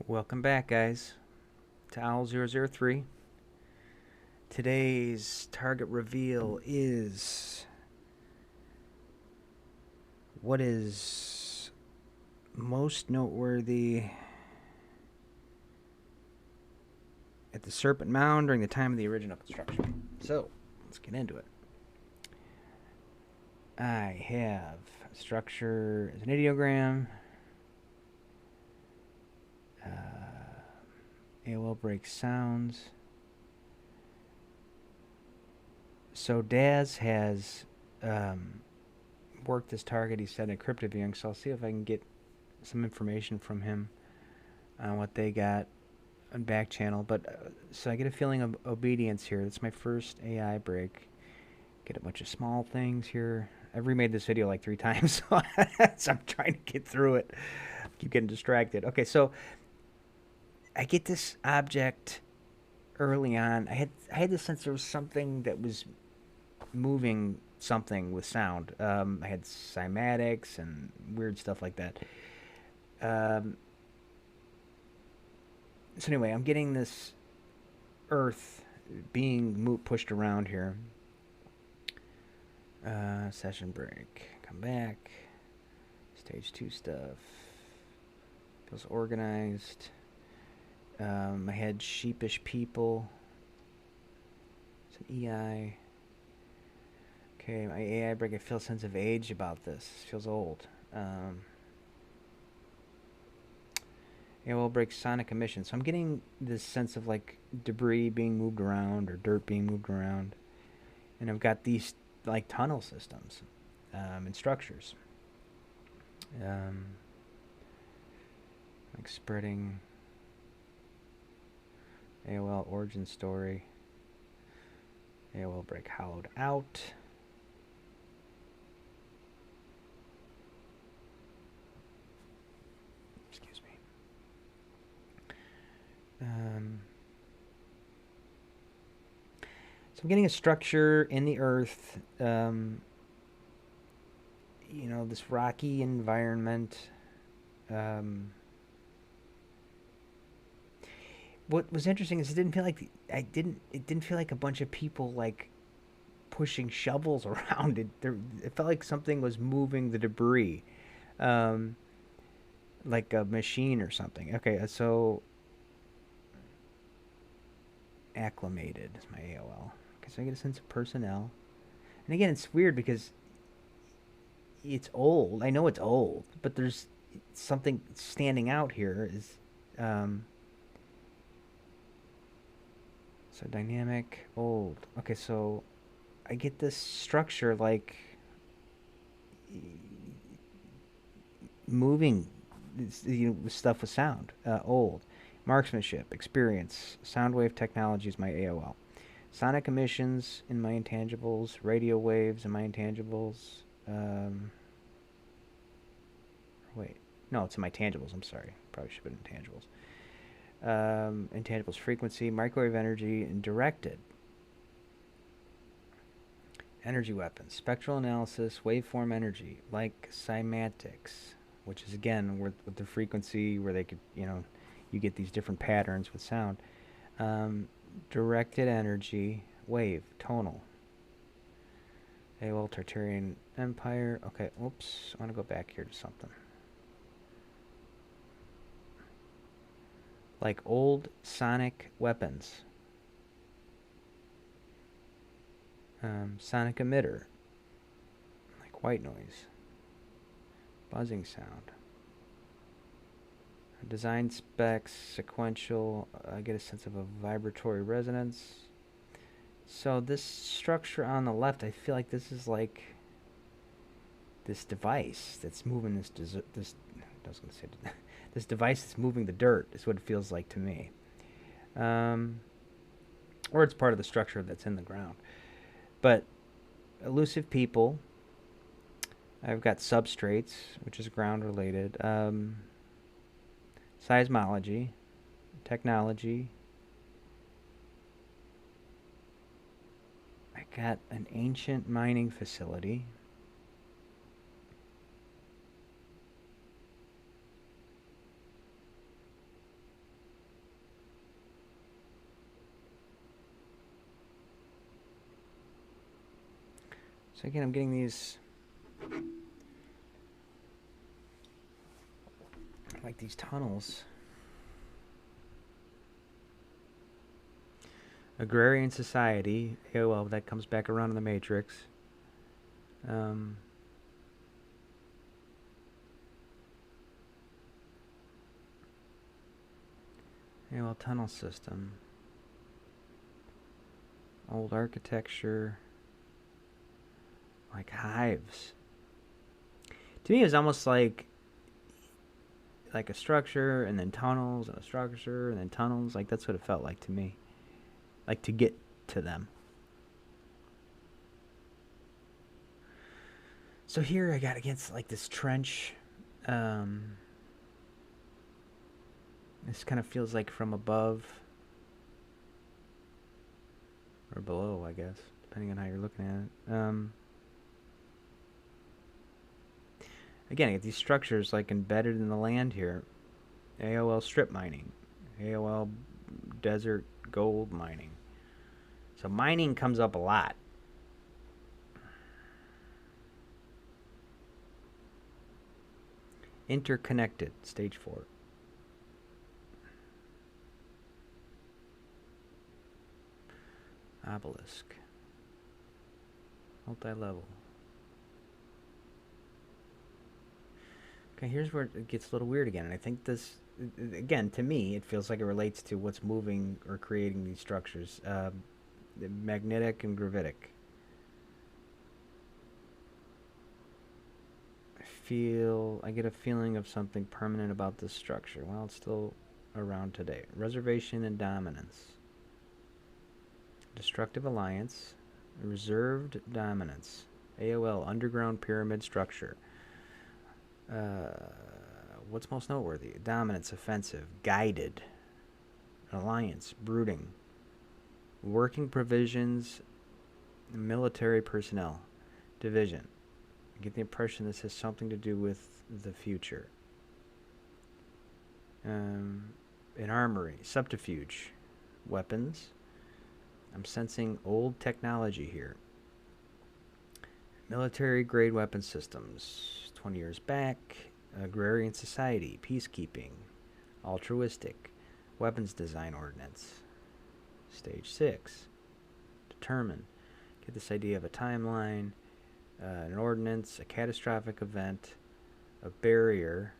Welcome back, guys, to Owl003. Today's target reveal is what is most noteworthy at the Serpent Mound during the time of the original construction. So, let's get into it. I have a structure as an ideogram. AOL breaks sounds. So Daz has worked this target. He said encrypted viewing, so I'll see if I can get some information from him on what they got on back channel. But so I get a feeling of obedience here. That's my first AI break. Get a bunch of small things here. I've remade this video like 3 times, so I'm trying to get through it. Keep getting distracted. Okay, so I get this object early on. I had the sense there was something that was moving something with sound. I had cymatics and weird stuff like that. So anyway, I'm getting this Earth being pushed around here. Session break. Come back. Stage 2 stuff. Feels organized. I had sheepish people. It's an EI. Okay, my AI break, I feel a sense of age about this. It feels old. AOL breaks sonic emission. So I'm getting this sense of like debris being moved around or dirt being moved around. And I've got these like tunnel systems and structures. Like spreading AOL origin story. AOL break hollowed out. Excuse me. So I'm getting a structure in the earth. This rocky environment. What was interesting is it didn't feel like it didn't feel like a bunch of people like pushing shovels around. It felt like something was moving the debris, like a machine or something. Okay, so acclimated is my AOL. Okay, so I get a sense of personnel, and again, it's weird because it's old. I know it's old, but there's something standing out here. So dynamic, old. Okay, so I get this structure like moving stuff with sound. Old. Marksmanship, experience, sound wave technology is my AOL. Sonic emissions in my intangibles, radio waves in my intangibles. Wait, no, it's in my tangibles. I'm sorry. Probably should have been intangibles. Intangibles frequency, microwave energy, and directed. Energy weapons, spectral analysis, waveform energy, like cymatics, which is again with the frequency where they could, you get these different patterns with sound. Directed energy, wave, tonal. AOL Tartarian Empire. Okay, oops, I want to go back here to something. Like old sonic weapons. Sonic emitter. Like white noise. Buzzing sound. Design specs, sequential. I get a sense of a vibratory resonance. So this structure on the left, I feel like this is like this device that's moving this this device that's moving the dirt is what it feels like to me. Or it's part of the structure that's in the ground. But elusive people. I've got substrates, which is ground related. Seismology, technology. I got an ancient mining facility. So again, I'm getting these, like these tunnels. Agrarian society. Yeah, well, that comes back around in the Matrix. Um, yeah, well, tunnel system. Old architecture. Like hives. To me, it was almost like a structure and then tunnels and a structure and then tunnels. Like that's what it felt like to me. Like to get to them. So here I got against like this trench. This kind of feels like from above or below, I guess, depending on how you're looking at it. Again, I get these structures like embedded in the land here. AOL strip mining, AOL desert gold mining. So mining comes up a lot. Interconnected, stage 4. Obelisk. Multi-level. Okay, here's where it gets a little weird again. And I think this, again, to me, it feels like it relates to what's moving or creating these structures. Magnetic and gravitic. I get a feeling of something permanent about this structure. Well, it's still around today. Reservation and dominance. Destructive alliance. Reserved dominance. AOL underground pyramid structure. What's most noteworthy? Dominance, offensive, guided. Alliance, brooding. Working provisions, military personnel. Division. I get the impression this has something to do with the future. An armory, subterfuge, weapons. I'm sensing old technology here. Military grade weapon systems, 20 years back. Agrarian society, peacekeeping, altruistic, weapons design ordinance. Stage 6, determine. Get this idea of a timeline. An ordinance, a catastrophic event, a barrier,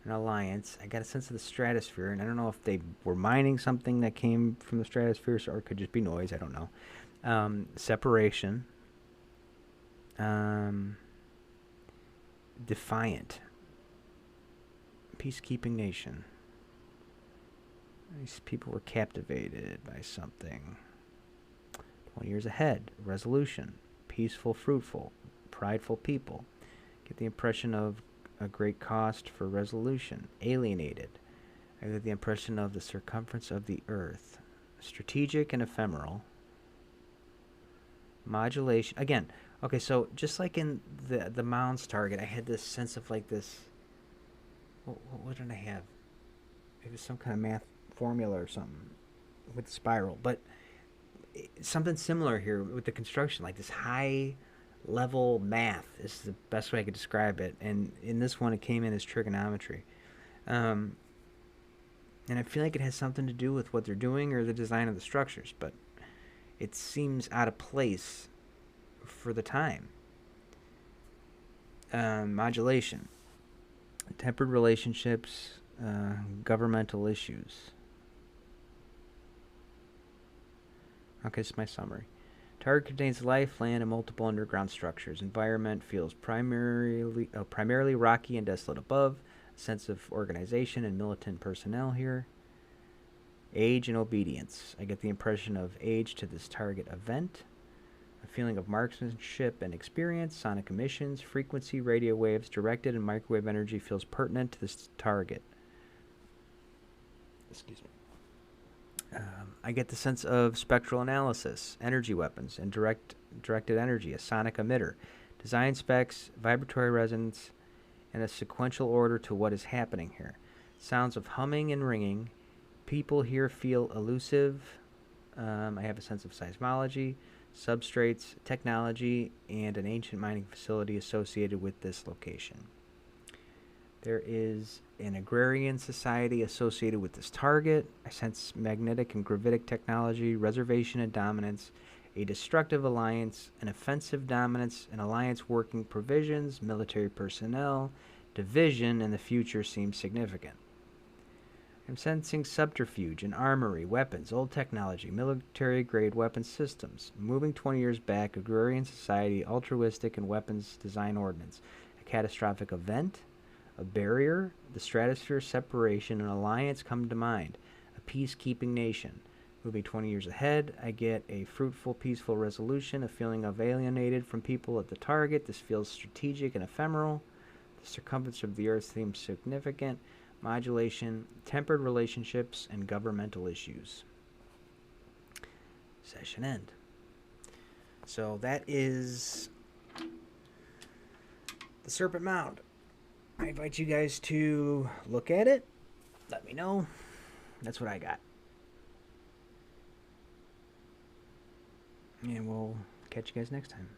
an alliance. I got a sense of the stratosphere, and I don't know if they were mining something that came from the stratosphere, or it could just be noise. I don't know. Separation. Defiant. Peacekeeping nation. These people were captivated by something. 20 years ahead. Resolution. Peaceful, fruitful, prideful people. Get the impression of a great cost for resolution. Alienated. I get the impression of the circumference of the earth. Strategic and ephemeral. Modulation. Again, okay, so just like in the Mound's target, I had this sense of like this. What did I have? It was some kind of math formula or something with the spiral, but something similar here with the construction, like this high level math is the best way I could describe it. And in this one, it came in as trigonometry. And I feel like it has something to do with what they're doing or the design of the structures, but it seems out of place for the time. Modulation, tempered relationships, governmental issues. Okay, this is my summary. Target contains life, land, and multiple underground structures. Environment feels primarily rocky and desolate above. A sense of organization and militant personnel here. Age and obedience. I get the impression of age to this target event. A feeling of marksmanship and experience. Sonic emissions, frequency, radio waves, directed and microwave energy feels pertinent to this target. Excuse me. I get the sense of spectral analysis, energy weapons, and directed energy, a sonic emitter, design specs, vibratory resonance, and a sequential order to what is happening here. Sounds of humming and ringing. People here feel elusive. I have a sense of seismology, substrates, technology, and an ancient mining facility associated with this location. There is an agrarian society associated with this target. I sense magnetic and gravitic technology, reservation and dominance, a destructive alliance, an offensive dominance, an alliance working provisions, military personnel, division, and the future seems significant. I'm sensing subterfuge, an armory, weapons, old technology, military-grade weapons systems. Moving 20 years back, agrarian society, altruistic and weapons design ordnance. A catastrophic event, a barrier, the stratosphere separation, an alliance come to mind. A peacekeeping nation. Moving 20 years ahead, I get a fruitful, peaceful resolution, a feeling of alienated from people at the target. This feels strategic and ephemeral. The circumference of the Earth seems significant. Modulation, tempered relationships, and governmental issues. Session end. So that is the Serpent Mound. I invite you guys to look at it. Let me know. That's what I got. And we'll catch you guys next time.